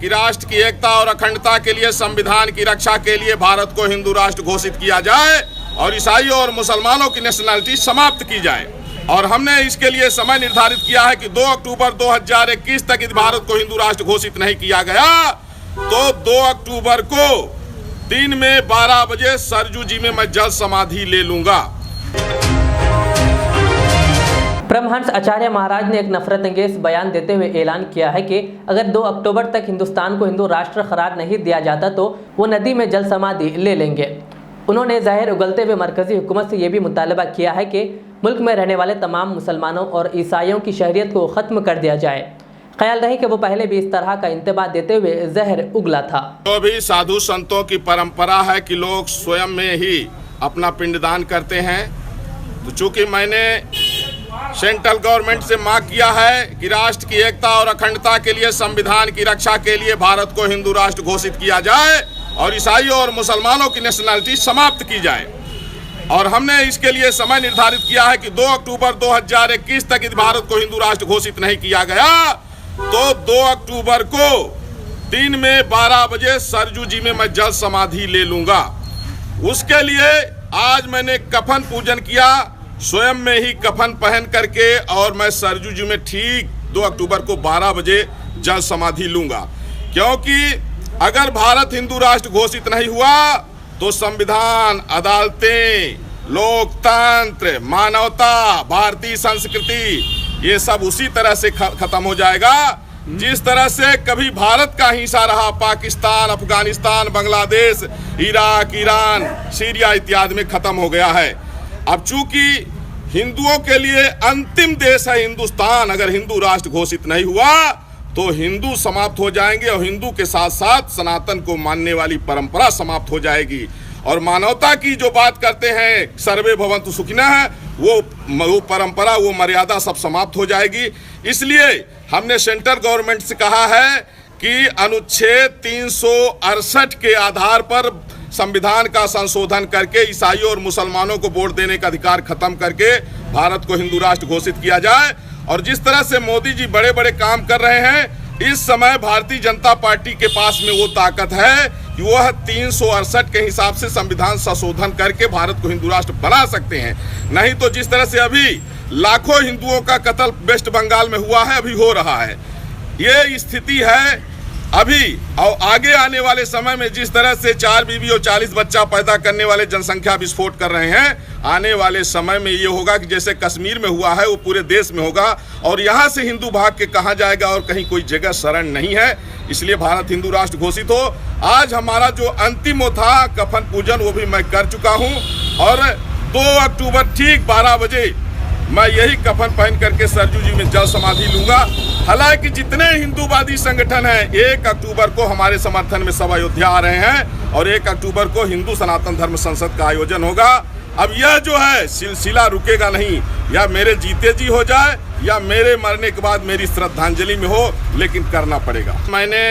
कि राष्ट्र की एकता और अखंडता के लिए संविधान की रक्षा के लिए भारत को हिंदू राष्ट्र घोषित किया जाए और ईसाइयों और मुसलमानों की नेशनलिटी समाप्त की जाए। और हमने इसके लिए समय निर्धारित किया है कि 2 अक्टूबर 2021 तक यदि भारत को हिंदू राष्ट्र घोषित नहीं किया गया तो 2 अक्टूबर को दिन में 12 बजे सरजू जी में मैं जल समाधि ले लूंगा। परमहंस आचार्य महाराज ने एक नफरत अंगेज बयान देते हुए ऐलान किया है कि अगर 2 अक्टूबर तक हिंदुस्तान को हिंदू राष्ट्र करार नहीं दिया जाता तो वो नदी में जल समाधि ले लेंगे। उन्होंने ज़ाहिर उगलते हुए मरकज़ी हुकूमत से ये भी मुतालबा किया है कि मुल्क में रहने वाले तमाम मुसलमानों और ईसाइयों की शहरियत को ख़त्म कर दिया जाए। ख्याल रहे कि वो पहले भी इस तरह का इंतबाह देते हुए ज़हर उगला था। तो भी साधु संतों की परंपरा है कि लोग स्वयं में ही अपना पिंडदान करते हैं। तो चूँकि मैंने सेंट्रल गवर्नमेंट से मांग किया है कि राष्ट्र की एकता और अखंडता के लिए संविधान की रक्षा के लिए भारत को हिंदू राष्ट्र घोषित किया जाए और ईसाइयों और मुसलमानों की नेशनलिटी समाप्त की जाए। और हमने इसके लिए समय निर्धारित किया है कि 2 अक्टूबर 2021 तक यदि भारत को हिंदू राष्ट्र घोषित नहीं किया गया तो 2 अक्टूबर को दिन में 12 बजे सरजू जी में मैं जल समाधि ले लूंगा। उसके लिए आज मैंने कफन पूजन किया, स्वयं में ही कफन पहन करके, और मैं सरजू जी में ठीक 2 अक्टूबर को 12 बजे जल समाधि लूंगा। क्योंकि अगर भारत हिंदू राष्ट्र घोषित नहीं हुआ तो संविधान, अदालतें, लोकतंत्र, मानवता, भारतीय संस्कृति ये सब उसी तरह से खत्म हो जाएगा जिस तरह से कभी भारत का हिस्सा रहा Pakistan, Afghanistan, Bangladesh, Iraq, Iran, Syria इत्यादि में खत्म हो गया है। अब चूंकि हिंदुओं के लिए अंतिम देश है हिंदुस्तान, अगर हिंदू राष्ट्र घोषित नहीं हुआ तो हिंदू समाप्त हो जाएंगे और हिंदू के साथ साथ सनातन को मानने वाली परंपरा समाप्त हो जाएगी। और मानवता की जो बात करते हैं सर्वे भवन्तु सुखिनः, वो परंपरा, वो मर्यादा सब समाप्त हो जाएगी। इसलिए हमने सेंट्रल गवर्नमेंट से कहा है कि अनुच्छेद 368 के आधार पर संविधान का संशोधन करके ईसाइयों और मुसलमानों को वोट देने का अधिकार खत्म करके भारत को हिंदू राष्ट्र घोषित किया जाए। और जिस तरह से मोदी जी बड़े बड़े काम कर रहे हैं, इस समय भारतीय जनता पार्टी के पास में वो ताकत है कि वह 368 के हिसाब से संविधान संशोधन करके भारत को हिंदू राष्ट्र बना सकते हैं। नहीं तो जिस तरह से अभी लाखों हिंदुओं का कत्ल वेस्ट बंगाल में हुआ है, अभी हो रहा है, ये स्थिति है अभी। और आगे आने वाले समय में जिस तरह से 4 बीवी और 40 बच्चा पैदा करने वाले जनसंख्या विस्फोट कर रहे हैं, आने वाले समय में ये होगा कि जैसे कश्मीर में हुआ है वो पूरे देश में होगा। और यहाँ से हिंदू भाग के कहाँ जाएगा और कहीं कोई जगह शरण नहीं है। इसलिए भारत हिंदू राष्ट्र घोषित हो। आज हमारा जो अंतिम था कफन पूजन, वो भी मैं कर चुका हूँ और 2 अक्टूबर ठीक 12 बजे मैं यही कफन पहन करके सरजू जी में जल समाधि लूंगा। हालांकि जितने हिंदूवादी संगठन हैं 1 अक्टूबर को हमारे समर्थन में सब अयोध्या आ रहे हैं और 1 अक्टूबर को हिंदू सनातन धर्म संसद का आयोजन होगा। अब यह जो है सिलसिला रुकेगा नहीं, या मेरे जीते जी हो जाए या मेरे मरने के बाद मेरी श्रद्धांजलि में हो, लेकिन करना पड़ेगा। मैंने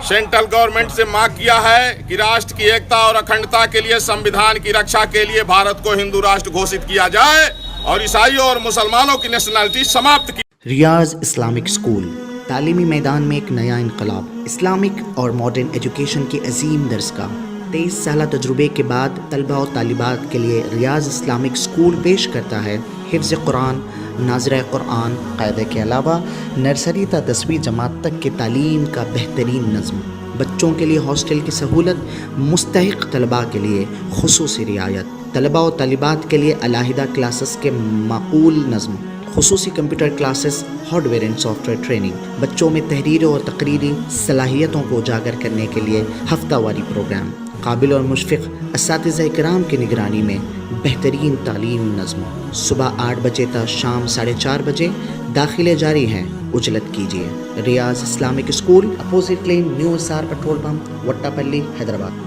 सेंट्रल गवर्नमेंट से मांग किया है कि राष्ट्र की एकता और अखंडता के लिए संविधान की रक्षा के लिए भारत को हिंदू राष्ट्र घोषित किया जाए और ईसाइयों और मुसलमानों की नेशनलिटी समाप्त की। रियाज इस्लामिक स्कूल तालीमी मैदान में एक नया इनकलाब, इस्लामिक और मॉडर्न एजुकेशन की अजीम दरसगाह। 23 साल तजुर्बे के बाद तलबा और तालिबात के लिए रियाज इस्लामिक स्कूल पेश करता है हिफ्ज़ कुरान, नाज़िरा कुरान, क़ायदे के अलावा नर्सरी ता 10वीं जमात तक के तालीम का बेहतरीन नज़्म। बच्चों के लिए हॉस्टल की सहूलत, मुस्तहिक़ तलबा के लिए खुसूसी रियायत, तलबा और तालिबात के लिए अलहदा क्लासेस के माकूल नज़्म, खुसूसी computer classes, hardware and software training. बच्चों में तहरीर और तकरीरी सलाहियतों को उजागर करने के लिए हफ्तावारी प्रोग्राम, काबिल और मुशफ़िक़ असातिज़ा इकराम की निगरानी में बेहतरीन तालीम नज़्म। सुबह 8 बजे तक शाम 4:30 बजे दाखिले जारी हैं, उजलत कीजिए। Riyaz Islamic school, opposite lane, new SR petrol pump, Vattapalli, Hyderabad.